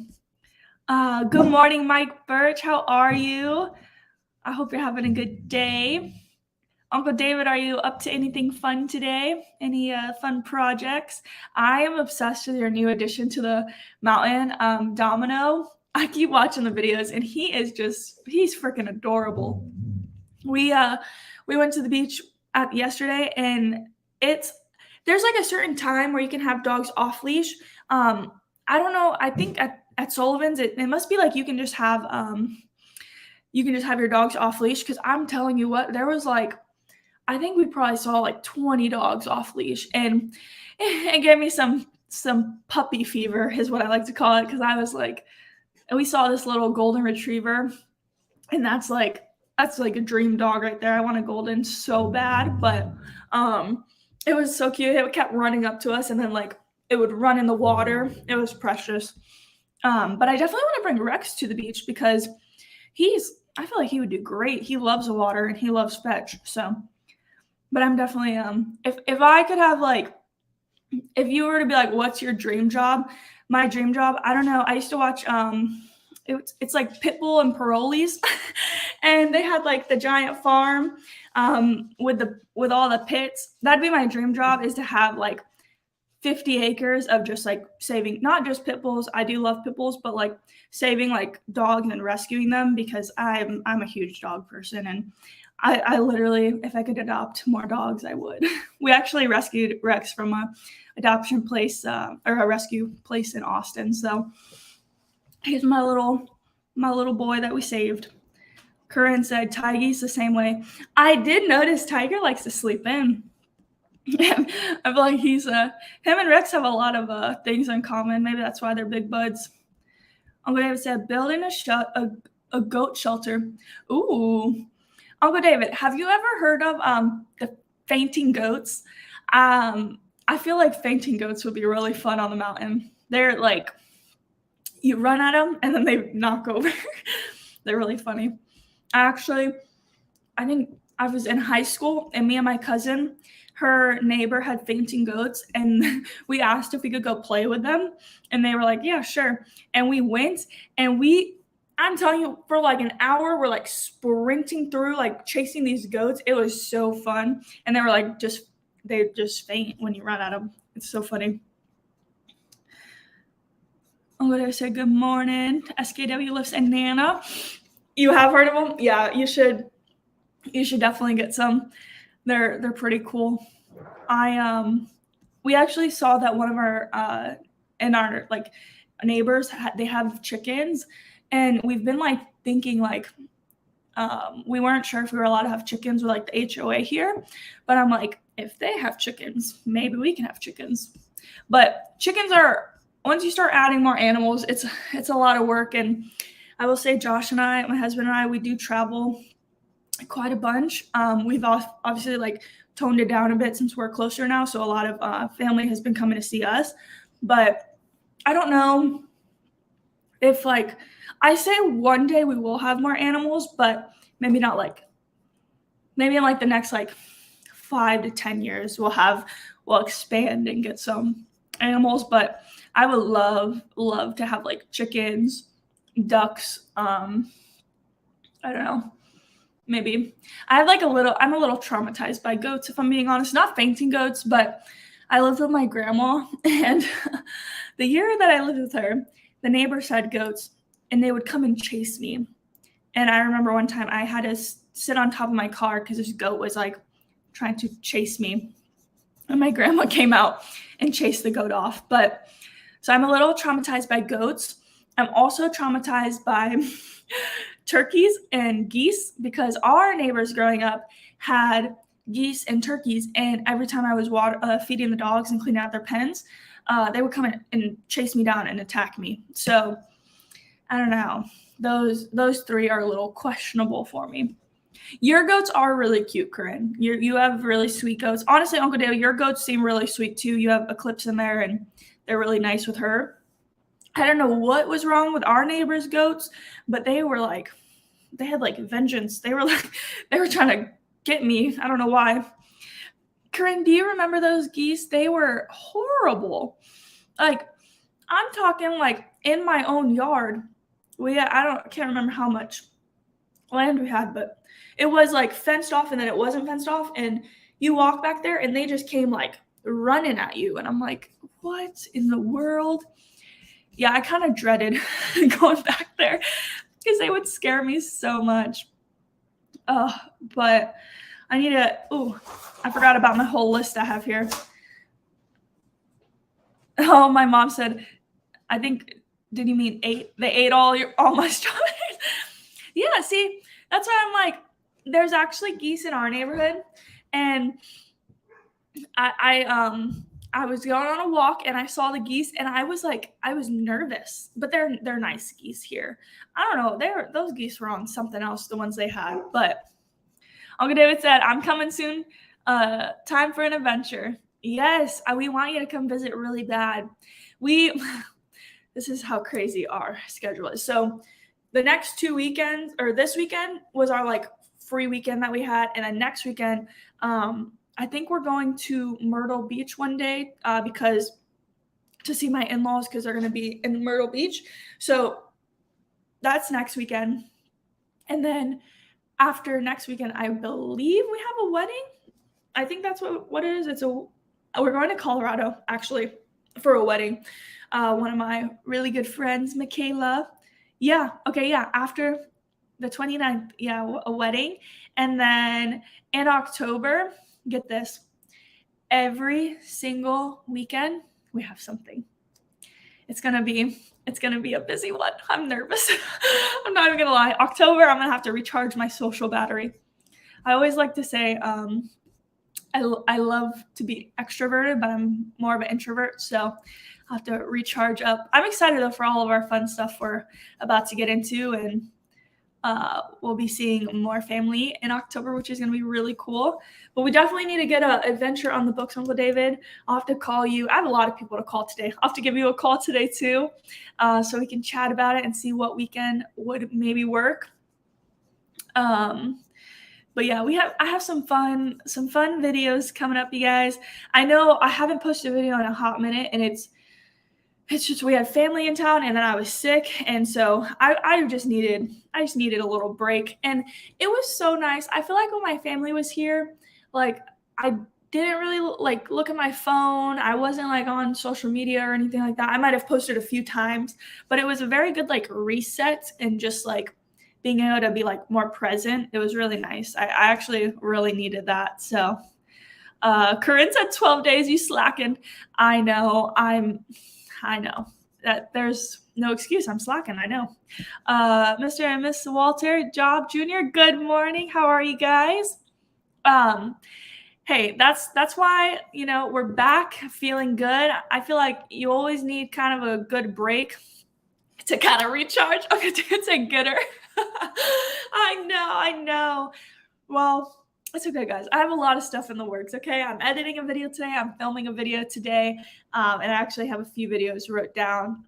Good morning, Mike Birch. How are you? I hope you're having a good day. Uncle David, are you up to anything fun today? Any fun projects? I am obsessed with your new addition to the mountain, Domino. I keep watching the videos, and he's freaking adorable. We went to the beach yesterday, and there's like a certain time where you can have dogs off leash. I don't know. I think at Sullivan's, it must be like you can just have your dogs off leash. Because I'm telling you what, there was like, I think we probably saw like 20 dogs off leash, and it gave me some puppy fever is what I like to call it. Because I was like, we saw this little golden retriever, and that's like a dream dog right there. I want a golden so bad, but it was so cute. It kept running up to us, and then like it would run in the water. It was precious. But I definitely want to bring Rex to the beach because I feel like he would do great. He loves the water and he loves fetch. So, but I'm definitely if I could have like, if you were to be like, what's your dream job? My dream job, I don't know. I used to watch it's like Pitbull and Parolees, and they had like the giant farm with all the pits. That'd be my dream job, is to have like 50 acres of just like saving, not just pit bulls. I do love pit bulls, but like saving like dogs and rescuing them, because I'm a huge dog person, and I literally, if I could adopt more dogs, I would. We actually rescued Rex from a adoption place or a rescue place in Austin. So he's my little boy that we saved. Corinne said Tiger's the same way. I did notice Tiger likes to sleep in. I feel like him and Rex have a lot of things in common. Maybe that's why they're big buds. Uncle David said building a goat shelter. Ooh. Uncle David, have you ever heard of the fainting goats? I feel like fainting goats would be really fun on the mountain. They're like, you run at them and then they knock over. They're really funny. I think I was in high school, and me and my cousin, her neighbor had fainting goats, and we asked if we could go play with them, and they were like, yeah, sure. And we went, and I'm telling you, for like an hour, we're like sprinting through, like chasing these goats. It was so fun. And they were like, they just faint when you run at them. It's so funny. I'm going to say good morning to SKW Lifts and Nana. You have heard of them? Yeah, you should definitely get some. They're pretty cool. We actually saw that one of our like neighbors, they have chickens. And we've been like thinking like, we weren't sure if we were allowed to have chickens with like the HOA here, but I'm like, if they have chickens, maybe we can have chickens. But chickens once you start adding more animals, it's a lot of work. And I will say Josh and I, my husband and I, we do travel quite a bunch. We've obviously like toned it down a bit since we're closer now. So a lot of family has been coming to see us, but I don't know if like, I say one day we will have more animals, but maybe not maybe in like the next like 5 to 10 years we'll expand and get some animals. But I would love to have like chickens, ducks. I don't know. Maybe I'm a little traumatized by goats, if I'm being honest. Not fainting goats, but I lived with my grandma, and the year that I lived with her, the neighbors had goats, and they would come and chase me. And I remember one time I had to sit on top of my car because this goat was like trying to chase me. And my grandma came out and chased the goat off. So I'm a little traumatized by goats. I'm also traumatized by turkeys and geese, because our neighbors growing up had geese and turkeys. And every time I was feeding the dogs and cleaning out their pens, they would come in and chase me down and attack me. So I don't know. Those three are a little questionable for me. Your goats are really cute, Corinne. You have really sweet goats. Honestly, Uncle Dale, your goats seem really sweet too. You have Eclipse in there, and they're really nice with her. I don't know what was wrong with our neighbor's goats, but they had like vengeance. They were trying to get me. I don't know why. Corinne, do you remember those geese? They were horrible. Like, I'm talking like in my own yard. Can't remember how much land we had, but it was like fenced off and then it wasn't fenced off. And you walk back there and they just came like running at you. And I'm like, what in the world? Yeah, I kind of dreaded going back there because they would scare me so much. But I need to, I forgot about my whole list I have here. Oh, my mom said, I think, did you mean 8? They ate all my strawberries. Yeah, see, that's why I'm like, there's actually geese in our neighborhood. And I was going on a walk and I saw the geese and I was nervous, but they're nice geese here. I don't know. Those geese were on something else, the ones they had, but Uncle David said, I'm coming soon. Time for an adventure. Yes, we want you to come visit really bad. This is how crazy our schedule is. So the next 2 weekends, or this weekend was our like free weekend that we had. And then next weekend, I think we're going to Myrtle Beach one day because to see my in-laws because they're going to be in Myrtle Beach. So that's next weekend. And then after next weekend, I believe we have a wedding. I think that's what it is. We're going to Colorado actually for a wedding. One of my really good friends, Michaela. Yeah. Okay. Yeah. After the 29th, a wedding. And then in October, get this, every single weekend we have something. It's gonna be a busy one. I'm nervous. I'm not even gonna lie. October, I'm gonna have to recharge my social battery. I always like to say I love to be extroverted, but I'm more of an introvert, so I have to recharge up. I'm excited though for all of our fun stuff we're about to get into, and we'll be seeing more family in October, which is going to be really cool. But we definitely need to get an adventure on the books, Uncle David. I'll have to call you. I have a lot of people to call today. I'll have to give you a call today too, so we can chat about it and see what weekend would maybe work. But yeah, I have some fun videos coming up, you guys. I know I haven't posted a video in a hot minute, and it's just we had family in town and then I was sick, and so I just needed a little break, and it was so nice. I feel like when my family was here, like I didn't really like look at my phone. I wasn't like on social media or anything like that. I might have posted a few times, but it was a very good like reset and just like being able to be like more present. It was really nice. I actually really needed that. So Corinne said 12 days, you slackened. I know that there's no excuse. I'm slacking. I know. Mr. and Miss Walter Job Jr., good morning. How are you guys? Hey, that's why, we're back feeling good. I feel like you always need kind of a good break to kind of recharge. Okay, it's a gooder. I know. Well, it's okay, guys. I have a lot of stuff in the works, okay? I'm editing a video today. I'm filming a video today. And I actually have a few videos wrote down.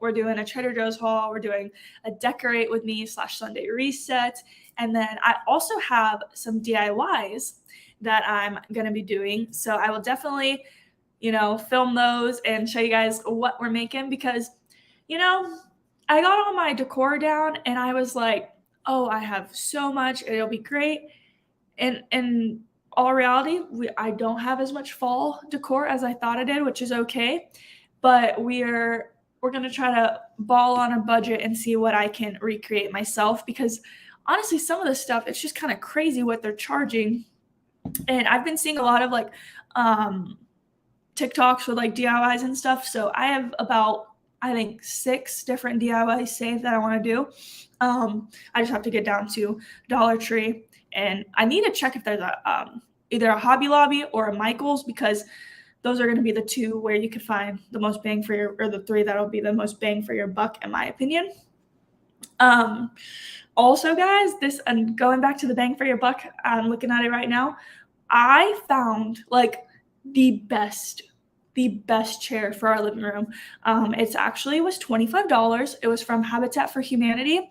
We're doing a Trader Joe's haul. We're doing a Decorate With Me /Sunday Reset. And then I also have some DIYs that I'm going to be doing. So I will definitely, film those and show you guys what we're making because, I got all my decor down and I was like, oh, I have so much. It'll be great. And in all reality, I don't have as much fall decor as I thought I did, which is okay. But we're going to try to ball on a budget and see what I can recreate myself because honestly, some of the stuff, it's just kind of crazy what they're charging. And I've been seeing a lot of like TikToks with like DIYs and stuff. So I have about, I think 6 different DIYs saved that I want to do. I just have to get down to Dollar Tree, and I need to check if there's either a Hobby Lobby or a Michael's because those are going to be the 2 where you could find the most bang for your, or the 3 that'll be the most bang for your buck, in my opinion. Also, guys, and going back to the bang for your buck, I'm looking at it right now. I found like the best chair for our living room. It was $25. It was from Habitat for Humanity,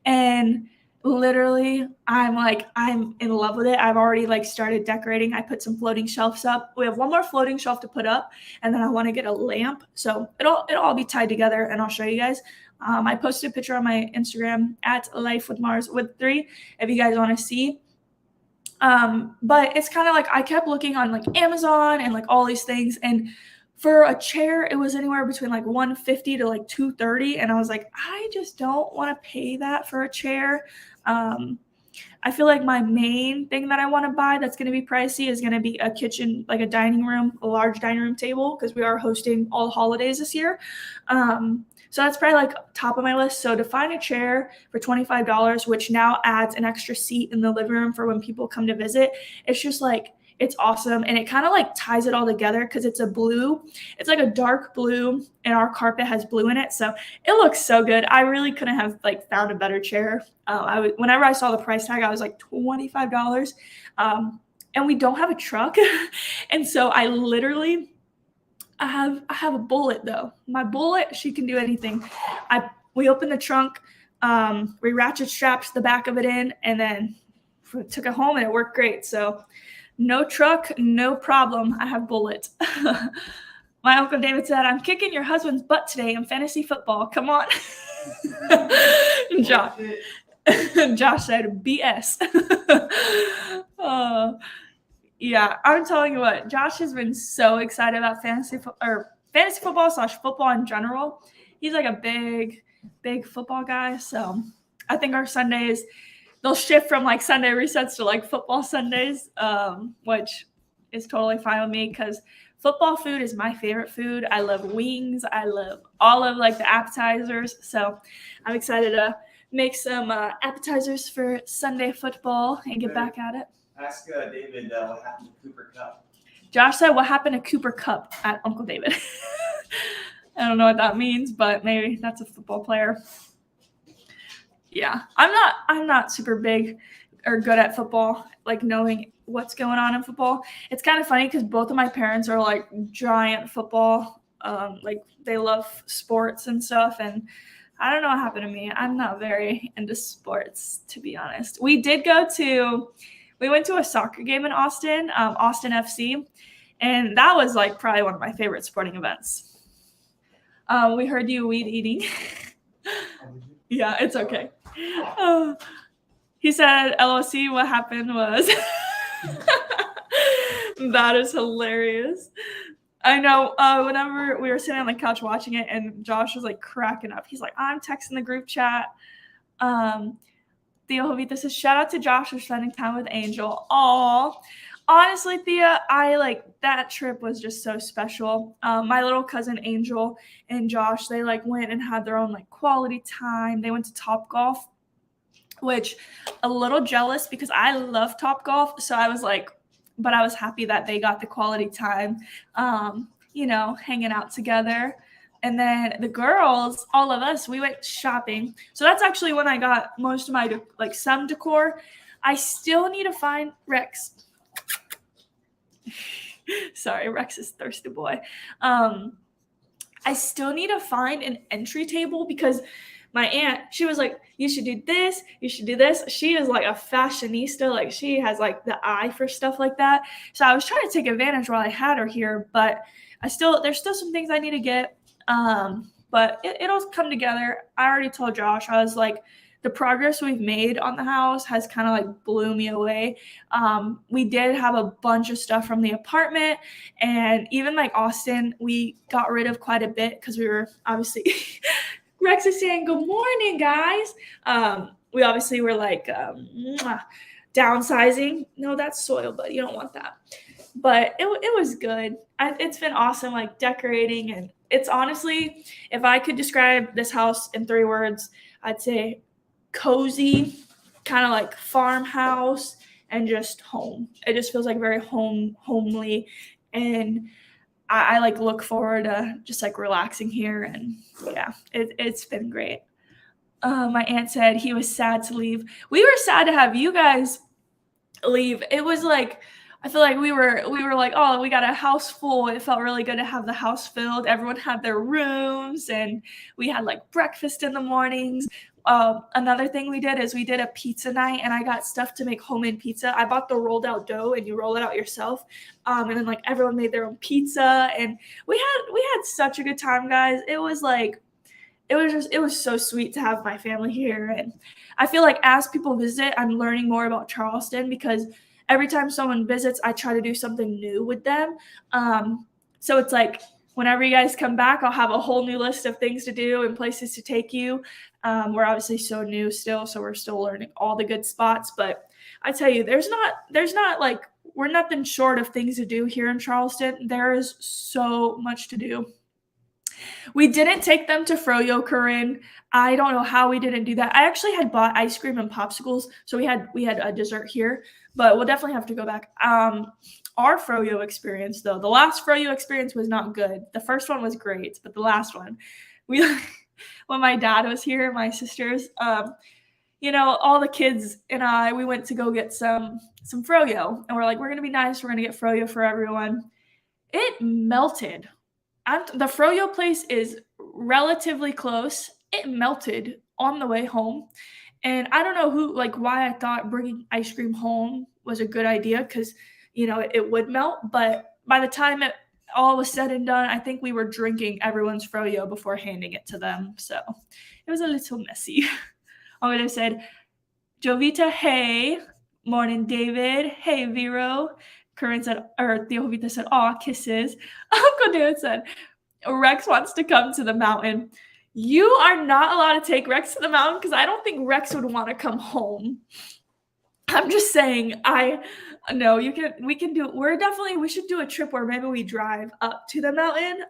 and literally, I'm in love with it. I've already like started decorating. I put some floating shelves up. We have one more floating shelf to put up, and then I want to get a lamp. So it'll all be tied together, and I'll show you guys. I posted a picture on my Instagram at Life with Mars with 3 if you guys want to see. But it's kind of like I kept looking on like Amazon and like all these things, and for a chair it was anywhere between like 150 to like 230, and I was like, I just don't want to pay that for a chair. I feel like my main thing that I want to buy that's going to be pricey is going to be a kitchen, like a dining room, a large dining room table, because we are hosting all holidays this year. So that's probably like top of my list. So to find a chair for $25, which now adds an extra seat in the living room for when people come to visit, it's just like, it's awesome. And it kind of like ties it all together because it's a blue. It's like a dark blue, and our carpet has blue in it. So it looks so good. I really couldn't have like found a better chair. Whenever I saw the price tag, I was like $25. And we don't have a truck. And so I have a Bullet though. My Bullet, she can do anything. We opened the trunk, we ratchet strapped the back of it in, and then took it home, and it worked great. So no truck, no problem. I have Bullet. My Uncle David said, I'm kicking your husband's butt today in fantasy football. Come on. Josh said, BS. Yeah, I'm telling you what, Josh has been so excited about fantasy football / football in general. He's like a big football guy. So I think our Sundays, they'll shift from like Sunday resets to like football Sundays, which is totally fine with me because football food is my favorite food. I love wings. I love all of like the appetizers. So I'm excited to make some appetizers for Sunday football and get back at it. Ask David what happened to Cooper Kupp. Josh said, what happened to Cooper Kupp at Uncle David? I don't know what that means, but maybe that's a football player. Yeah, I'm not super big or good at football, like knowing what's going on in football. It's kind of funny because both of my parents are like giant football, like they love sports and stuff, and I don't know what happened to me. I'm not very into sports, to be honest. We went to a soccer game in Austin, Austin FC, and that was like probably one of my favorite sporting events. We heard you weed eating. Yeah, it's okay. He said, LOC, what happened was, that is hilarious. I know, whenever we were sitting on the couch watching it and Josh was like cracking up, he's like, I'm texting the group chat. Thea Jovita says, shout out to Josh for spending time with Angel. Aw, honestly, Thea, that trip was just so special. My little cousin Angel and Josh, they like went and had their own like quality time. They went to Topgolf, which a little jealous because I love Topgolf. So I was like, but I was happy that they got the quality time, hanging out together. And then the girls, all of us, we went shopping. So that's actually when I got most of my some decor. I still need to find Rex. Sorry, Rex is thirsty boy. I still need to find an entry table because my aunt, she was like, you should do this, you should do this. She is like a fashionista. Like she has like the eye for stuff like that. So I was trying to take advantage while I had her here, but there's still some things I need to get. But it'll come together. I already told Josh, I was like, the progress we've made on the house has kind of like blew me away. We did have a bunch of stuff from the apartment, and even like Austin, we got rid of quite a bit because we were obviously Rex is saying good morning, guys. We obviously were like downsizing. No, that's soil, but you don't want that. But it was good. It's been awesome, like decorating, and it's honestly, if I could describe this house in 3 words, I'd say cozy, kind of like farmhouse, and just home. It just feels like very homely, and I like look forward to just like relaxing here, and yeah, it's been great. My aunt said he was sad to leave. We were sad to have you guys leave. It was like, I feel like we were like, oh, we got a house full. It felt really good to have the house filled. Everyone had their rooms, and we had like breakfast in the mornings. Another thing we did is we did a pizza night, and I got stuff to make homemade pizza. I bought the rolled out dough, and you roll it out yourself. And then like everyone made their own pizza, and we had such a good time, guys. It was so sweet to have my family here. And I feel like as people visit, I'm learning more about Charleston, because every time someone visits, I try to do something new with them. So it's like whenever you guys come back, I'll have a whole new list of things to do and places to take you. We're obviously so new still, so we're still learning all the good spots. But I tell you, there's not like, we're nothing short of things to do here in Charleston. There is so much to do. We didn't take them to Froyo, Corinne. I don't know how we didn't do that. I actually had bought ice cream and popsicles, so we had a dessert here, but we'll definitely have to go back. Our Froyo experience, though, the last Froyo experience was not good. The first one was great, but the last one, when my dad was here, my sisters, all the kids and I, we went to go get some Froyo, and we're like, we're gonna be nice. We're gonna get Froyo for everyone. It melted. The Froyo place is relatively close. It melted on the way home. And I don't know why I thought bringing ice cream home was a good idea, because, it would melt. But by the time it all was said and done, I think we were drinking everyone's Froyo before handing it to them. So it was a little messy. I would have said, Jovita, hey. Morning, David. Hey, Vero. Corinne said, or Theovita said, aw, kisses. Uncle David said, Rex wants to come to the mountain. You are not allowed to take Rex to the mountain, because I don't think Rex would want to come home. I'm just saying, we should do a trip where maybe we drive up to the mountain.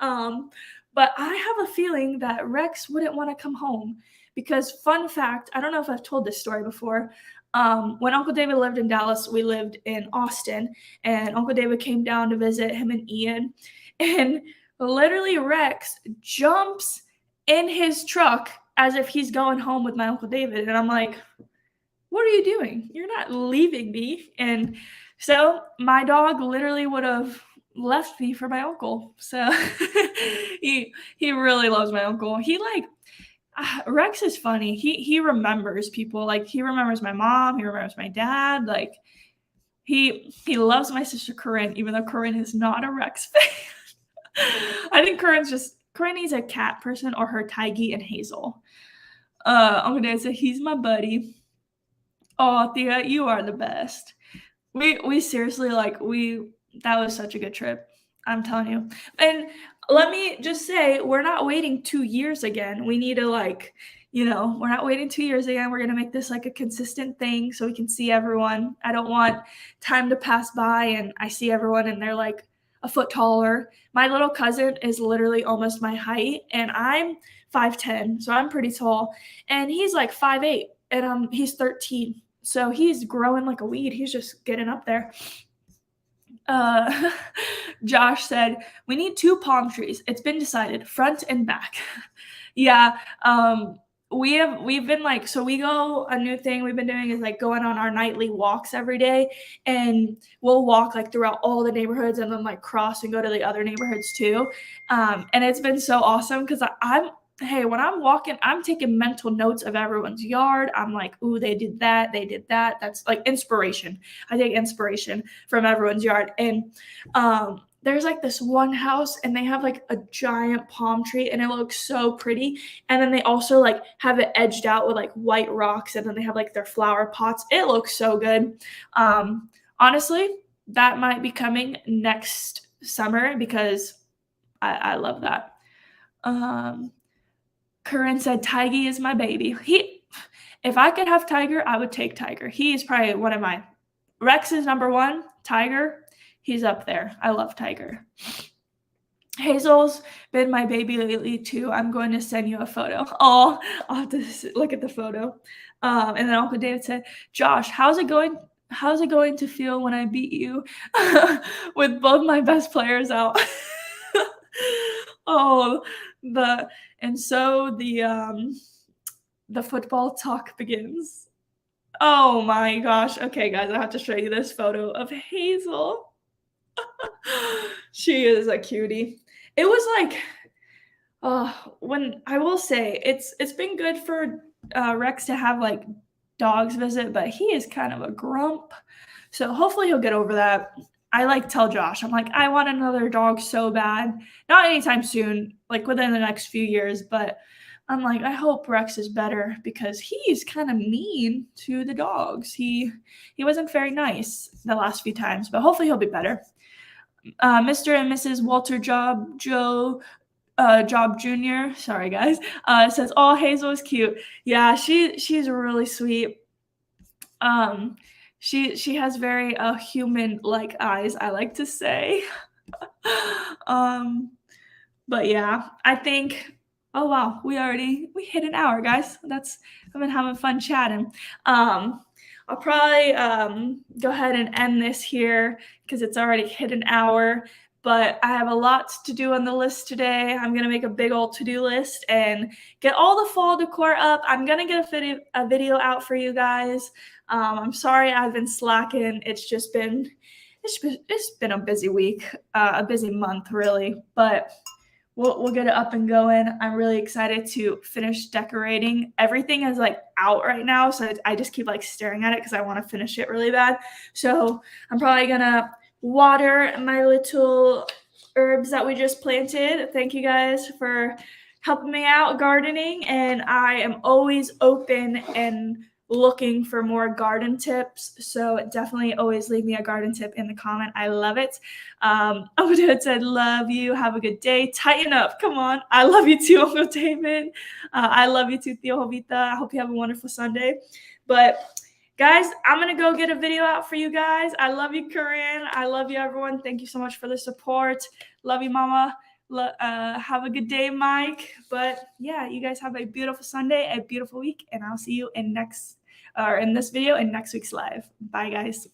But I have a feeling that Rex wouldn't want to come home, because fun fact, I don't know if I've told this story before. When Uncle David lived in Dallas, we lived in Austin, and Uncle David came down to visit him and Ian, and literally Rex jumps in his truck as if he's going home with my Uncle David. And I'm like, what are you doing? You're not leaving me. And so my dog literally would have left me for my uncle. So he really loves my uncle. Rex is funny. He remembers people. Like, he remembers my mom. He remembers my dad. Like, he loves my sister Corinne, even though Corinne is not a Rex fan. I think Corinne needs a cat person, or her Tiggy and Hazel. Uncle Dan said, he's my buddy. Oh, Thea, you are the best. We seriously, that was such a good trip. I'm telling you. And let me just say, we're not waiting 2 years again. We need to we're not waiting 2 years again. We're going to make this like a consistent thing so we can see everyone. I don't want time to pass by and I see everyone and they're like a foot taller. My little cousin is literally almost my height, and I'm 5'10", so I'm pretty tall. And he's like 5'8", and he's 13. So he's growing like a weed. He's just getting up there. Josh said, we need 2 palm trees. It's been decided, front and back. Yeah. We've been a new thing we've been doing is like going on our nightly walks every day, and we'll walk like throughout all the neighborhoods and then like cross and go to the other neighborhoods too. And it's been so awesome because when I'm walking, I'm taking mental notes of everyone's yard. I'm like, ooh, they did that. That's like inspiration. I take inspiration from everyone's yard. And there's like this one house and they have like a giant palm tree and it looks so pretty. And then they also like have it edged out with like white rocks, and then they have like their flower pots. It looks so good. Honestly, that might be coming next summer because I love that. Corinne said, Tiggy is my baby. If I could have Tiger, I would take Tiger. He is probably one of my Rex is number 1. Tiger, he's up there. I love Tiger. Hazel's been my baby lately too. I'm going to send you a photo. Oh, I'll have to look at the photo. And then Uncle David said, Josh, how's it going to feel when I beat you with both my best players out? And so the football talk begins. Oh my gosh. Okay, guys, I have to show you this photo of Hazel. She is a cutie. It was like, when I will say it's been good for Rex to have like dogs visit, but he is kind of a grump. So hopefully he'll get over that. I like tell Josh, I'm like, I want another dog so bad. Not anytime soon, like within the next few years, but I'm like, I hope Rex is better because he's kind of mean to the dogs. He wasn't very nice the last few times, but hopefully he'll be better. Mr. and Mrs. Walter Job Jr. Sorry guys. Says, "Oh, Hazel is cute." Yeah, she's really sweet. She has very human like eyes, I like to say. But yeah, I think. Oh wow, we hit an hour, guys. I've been having fun chatting. I'll probably go ahead and end this here because it's already hit an hour. But I have a lot to do on the list today. I'm gonna make a big old to-do list and get all the fall decor up. I'm gonna get a video out for you guys. I'm sorry I've been slacking. It's been a busy week, a busy month really, but we'll get it up and going. I'm really excited to finish decorating. Everything is like out right now, so I just keep like staring at it because I want to finish it really bad. So I'm probably gonna water my little herbs that we just planted. Thank you guys for helping me out gardening, and I am always open and looking for more garden tips. So definitely always leave me a garden tip in the comment. I love it. Uncle David said, "Love you. Have a good day. Tighten up. Come on." I love you too, Uncle David. I love you too, Theo Jovita. I hope you have a wonderful Sunday. But guys, I'm going to go get a video out for you guys. I love you, Corinne. I love you, everyone. Thank you so much for the support. Love you, Mama. Have a good day, Mike. But yeah, you guys have a beautiful Sunday, a beautiful week, and I'll see you in this video in next week's live. Bye, guys.